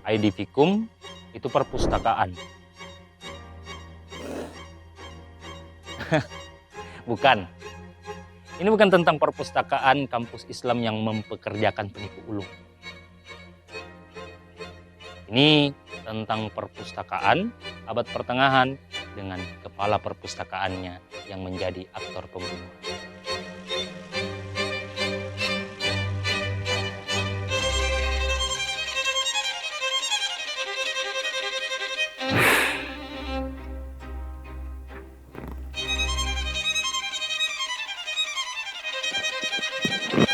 ID Fikum itu perpustakaan. Bukan. Ini bukan tentang perpustakaan kampus Islam yang mempekerjakan penipu ulung. Ini tentang perpustakaan abad pertengahan dengan kepala perpustakaannya yang menjadi aktor pembunuh.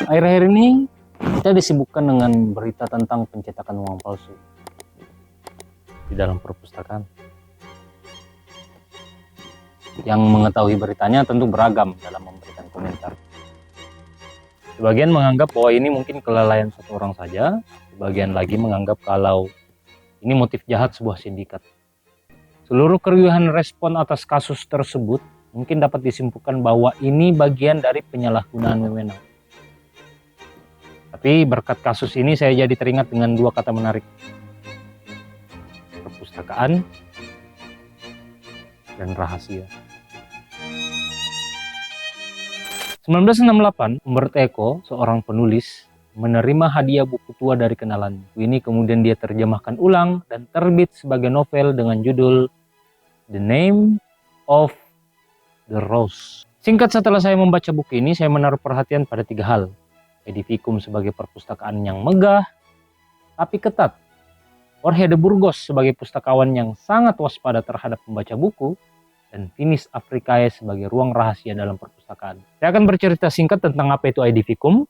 Akhir-akhir ini kita disibukkan dengan berita tentang pencetakan uang palsu di dalam perpustakaan. Yang mengetahui beritanya tentu beragam dalam memberikan komentar. Sebagian menganggap bahwa ini mungkin kelalaian satu orang saja, sebagian lagi menganggap kalau ini motif jahat sebuah sindikat. Seluruh keriuhan respon atas kasus tersebut mungkin dapat disimpulkan bahwa ini bagian dari penyalahgunaan wewenang. Tapi berkat kasus ini saya jadi teringat dengan dua kata menarik. Perpustakaan dan rahasia. 1968, Umberto Eco, seorang penulis, menerima hadiah buku tua dari kenalan. Buku ini kemudian dia terjemahkan ulang dan terbit sebagai novel dengan judul The Name of the Rose. Singkat setelah saya membaca buku ini, saya menaruh perhatian pada tiga hal. ID Fikum sebagai perpustakaan yang megah, tapi ketat. Jorge de Burgos sebagai pustakawan yang sangat waspada terhadap pembaca buku, dan Finis Africae sebagai ruang rahasia dalam perpustakaan. Saya akan bercerita singkat tentang apa itu ID Fikum,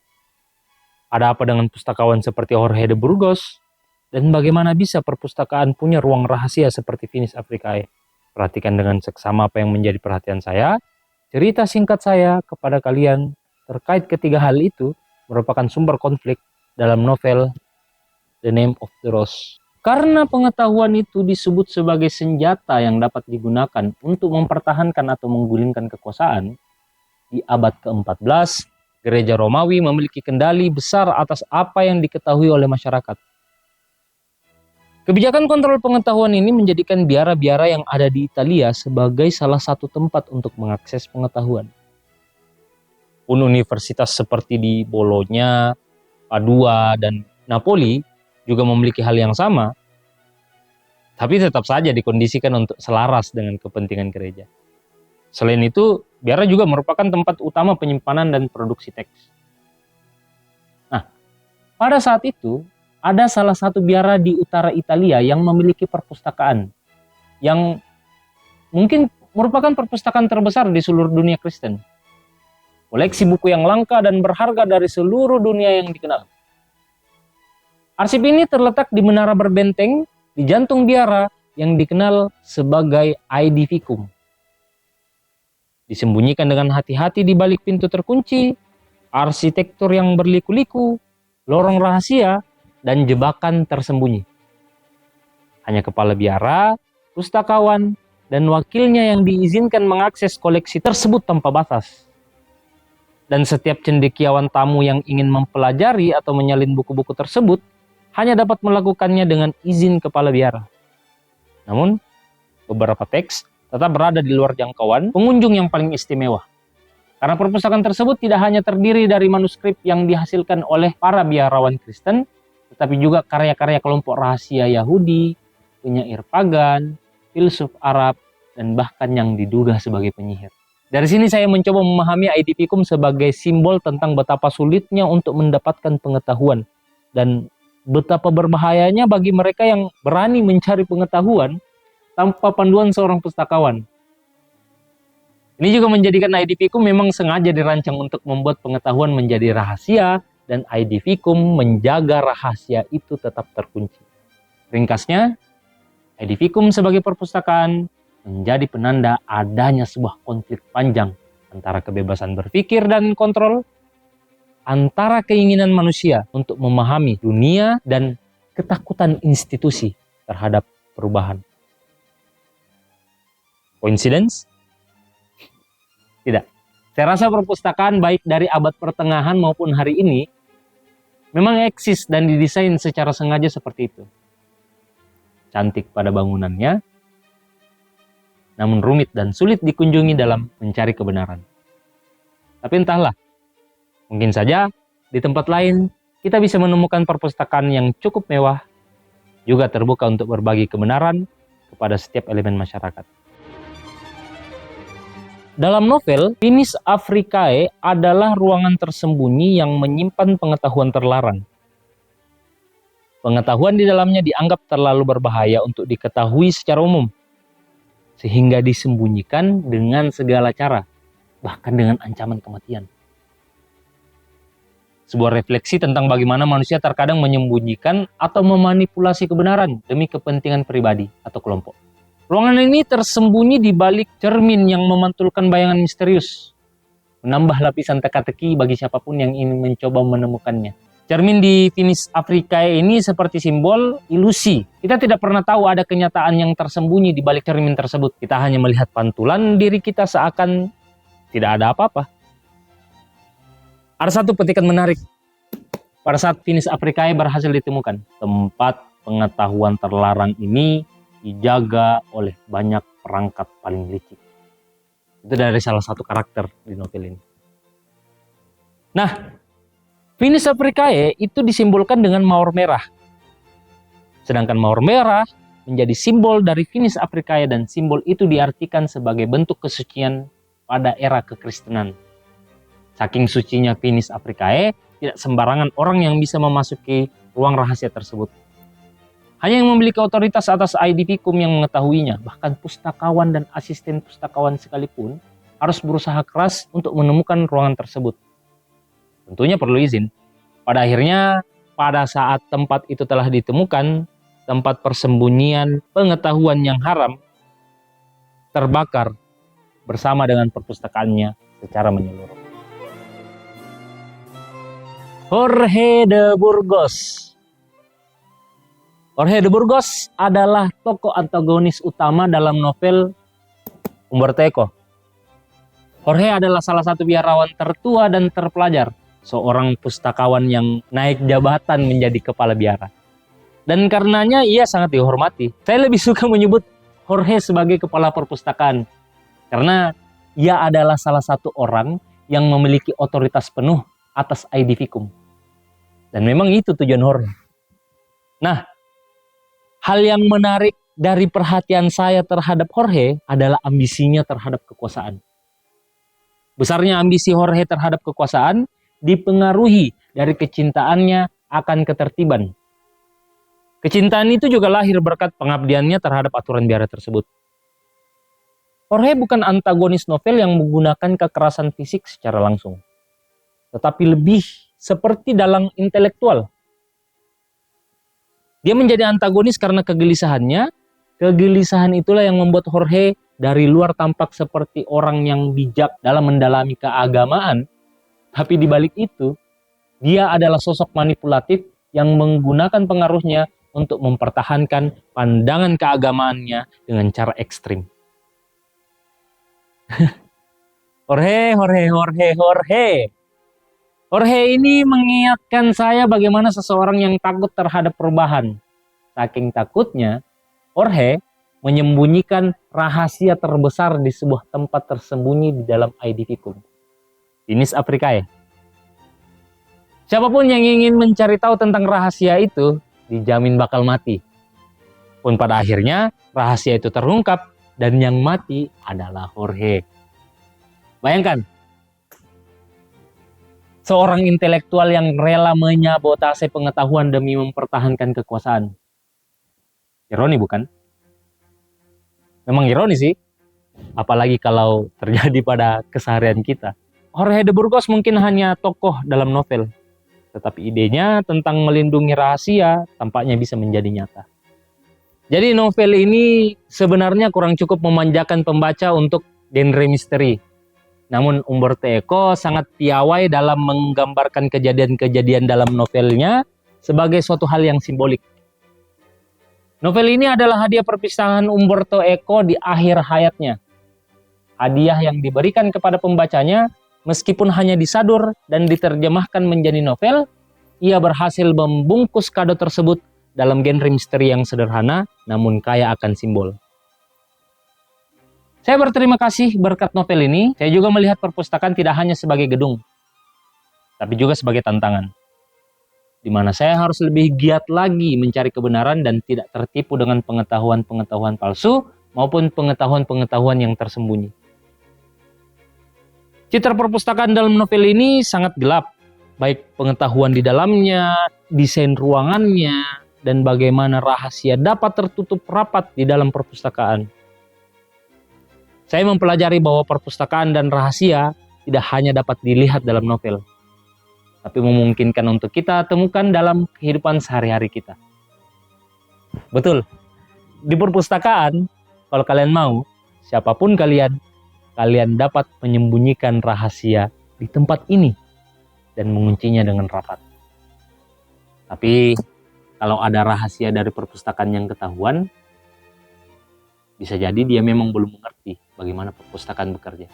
ada apa dengan pustakawan seperti Jorge de Burgos, dan bagaimana bisa perpustakaan punya ruang rahasia seperti Finis Africae. Perhatikan dengan seksama apa yang menjadi perhatian saya. Cerita singkat saya kepada kalian terkait ketiga hal itu merupakan sumber konflik dalam novel The Name of the Rose. Karena pengetahuan itu disebut sebagai senjata yang dapat digunakan untuk mempertahankan atau menggulingkan kekuasaan, di abad ke-14, gereja Romawi memiliki kendali besar atas apa yang diketahui oleh masyarakat. Kebijakan kontrol pengetahuan ini menjadikan biara-biara yang ada di Italia sebagai salah satu tempat untuk mengakses pengetahuan. Universitas seperti di Bologna, Padua, dan Napoli juga memiliki hal yang sama, tapi tetap saja dikondisikan untuk selaras dengan kepentingan gereja. Selain itu, biara juga merupakan tempat utama penyimpanan dan produksi teks. Nah, pada saat itu, ada salah satu biara di utara Italia yang memiliki perpustakaan, yang mungkin merupakan perpustakaan terbesar di seluruh dunia Kristen. Koleksi buku yang langka dan berharga dari seluruh dunia yang dikenal. Arsip ini terletak di menara berbenteng di jantung biara yang dikenal sebagai ID Fikum. Disembunyikan dengan hati-hati di balik pintu terkunci, arsitektur yang berliku-liku, lorong rahasia, dan jebakan tersembunyi. Hanya kepala biara, pustakawan, dan wakilnya yang diizinkan mengakses koleksi tersebut tanpa batas. Dan setiap cendekiawan tamu yang ingin mempelajari atau menyalin buku-buku tersebut hanya dapat melakukannya dengan izin kepala biara. Namun, beberapa teks tetap berada di luar jangkauan pengunjung yang paling istimewa. Karena perpustakaan tersebut tidak hanya terdiri dari manuskrip yang dihasilkan oleh para biarawan Kristen, tetapi juga karya-karya kelompok rahasia Yahudi, penyair pagan, filsuf Arab, dan bahkan yang diduga sebagai penyihir. Dari sini saya mencoba memahami ID Fikum sebagai simbol tentang betapa sulitnya untuk mendapatkan pengetahuan dan betapa berbahayanya bagi mereka yang berani mencari pengetahuan tanpa panduan seorang pustakawan. Ini juga menjadikan ID Fikum memang sengaja dirancang untuk membuat pengetahuan menjadi rahasia dan ID Fikum menjaga rahasia itu tetap terkunci. Ringkasnya, ID Fikum sebagai perpustakaan menjadi penanda adanya sebuah konflik panjang antara kebebasan berpikir dan kontrol, antara keinginan manusia untuk memahami dunia dan ketakutan institusi terhadap perubahan. Coincidence? Tidak. Saya rasa perpustakaan baik dari abad pertengahan maupun hari ini memang eksis dan didesain secara sengaja seperti itu. cantik pada bangunannya, namun rumit dan sulit dikunjungi dalam mencari kebenaran. Tapi entahlah, mungkin saja di tempat lain kita bisa menemukan perpustakaan yang cukup mewah, juga terbuka untuk berbagi kebenaran kepada setiap elemen masyarakat. Dalam novel, Finis Africae adalah ruangan tersembunyi yang menyimpan pengetahuan terlarang. Pengetahuan di dalamnya dianggap terlalu berbahaya untuk diketahui secara umum, sehingga disembunyikan dengan segala cara, bahkan dengan ancaman kematian. Sebuah refleksi tentang bagaimana manusia terkadang menyembunyikan atau memanipulasi kebenaran demi kepentingan pribadi atau kelompok. Ruangan ini tersembunyi di balik cermin yang memantulkan bayangan misterius, menambah lapisan teka-teki bagi siapapun yang ingin mencoba menemukannya. Cermin di Finis Africae ini seperti simbol ilusi. Kita tidak pernah tahu ada kenyataan yang tersembunyi di balik cermin tersebut. Kita hanya melihat pantulan diri kita seakan tidak ada apa-apa. Ada satu petikan menarik. Pada saat Finis Africae berhasil ditemukan, tempat pengetahuan terlarang ini dijaga oleh banyak perangkat paling licik. Itu dari salah satu karakter di novel ini. Nah, Finis Africae itu disimbolkan dengan mawar merah. Sedangkan mawar merah menjadi simbol dari Finis Africae dan simbol itu diartikan sebagai bentuk kesucian pada era kekristenan. Saking sucinya Finis Africae, tidak sembarangan orang yang bisa memasuki ruang rahasia tersebut. Hanya yang memiliki otoritas atas ID Vicum yang mengetahuinya, bahkan pustakawan dan asisten pustakawan sekalipun harus berusaha keras untuk menemukan ruangan tersebut. Tentunya perlu izin. Pada akhirnya, pada saat tempat itu telah ditemukan, tempat persembunyian pengetahuan yang haram terbakar bersama dengan perpustakaannya secara menyeluruh. Jorge de Burgos. Jorge de Burgos adalah tokoh antagonis utama dalam novel Umberto Eco. Jorge adalah salah satu biarawan tertua dan terpelajar, seorang pustakawan yang naik jabatan menjadi kepala biara. Dan karenanya ia sangat dihormati. Saya lebih suka menyebut Jorge sebagai kepala perpustakaan, karena ia adalah salah satu orang yang memiliki otoritas penuh atas ID Vicum. Dan memang itu tujuan Jorge. Nah, hal yang menarik dari perhatian saya terhadap Jorge adalah ambisinya terhadap kekuasaan. Besarnya ambisi Jorge terhadap kekuasaan dipengaruhi dari kecintaannya akan ketertiban. Kecintaan itu juga lahir berkat pengabdiannya terhadap aturan biara tersebut. Jorge bukan antagonis novel yang menggunakan kekerasan fisik secara langsung, tetapi lebih seperti dalang intelektual. Dia menjadi antagonis karena kegelisahannya. Kegelisahan itulah yang membuat Jorge dari luar tampak seperti orang yang bijak dalam mendalami keagamaan. Tapi di balik itu, dia adalah sosok manipulatif yang menggunakan pengaruhnya untuk mempertahankan pandangan keagamaannya dengan cara ekstrim. Jorge ini mengingatkan saya bagaimana seseorang yang takut terhadap perubahan. Saking takutnya, Jorge menyembunyikan rahasia terbesar di sebuah tempat tersembunyi di dalam ID Vicum, Finis Africae. Siapapun yang ingin mencari tahu tentang rahasia itu, dijamin bakal mati. Pun pada akhirnya, rahasia itu terungkap dan yang mati adalah Jorge. Bayangkan, seorang intelektual yang rela menyabotase pengetahuan demi mempertahankan kekuasaan. Ironi bukan? Memang ironi sih. Apalagi kalau terjadi pada keseharian kita. Jorge de Burgos mungkin hanya tokoh dalam novel. Tetapi idenya tentang melindungi rahasia tampaknya bisa menjadi nyata. Jadi novel ini sebenarnya kurang cukup memanjakan pembaca untuk genre misteri. Namun Umberto Eco sangat piawai dalam menggambarkan kejadian-kejadian dalam novelnya sebagai suatu hal yang simbolik. Novel ini adalah hadiah perpisahan Umberto Eco di akhir hayatnya. Hadiah yang diberikan kepada pembacanya meskipun hanya disadur dan diterjemahkan menjadi novel, ia berhasil membungkus kado tersebut dalam genre misteri yang sederhana namun kaya akan simbol. Saya berterima kasih berkat novel ini, saya juga melihat perpustakaan tidak hanya sebagai gedung, tapi juga sebagai tantangan, di mana saya harus lebih giat lagi mencari kebenaran dan tidak tertipu dengan pengetahuan-pengetahuan palsu maupun pengetahuan-pengetahuan yang tersembunyi. Citra perpustakaan dalam novel ini sangat gelap, baik pengetahuan di dalamnya, desain ruangannya, dan bagaimana rahasia dapat tertutup rapat di dalam perpustakaan. Saya mempelajari bahwa perpustakaan dan rahasia tidak hanya dapat dilihat dalam novel, tapi memungkinkan untuk kita temukan dalam kehidupan sehari-hari kita. Betul, di perpustakaan, kalau kalian mau, siapapun kalian dapat menyembunyikan rahasia di tempat ini dan menguncinya dengan rapat. Tapi kalau ada rahasia dari perpustakaan yang ketahuan, bisa jadi dia memang belum mengerti bagaimana perpustakaan bekerja.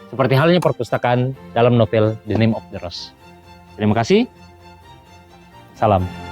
Seperti halnya perpustakaan dalam novel The Name of the Rose. Terima kasih. Salam.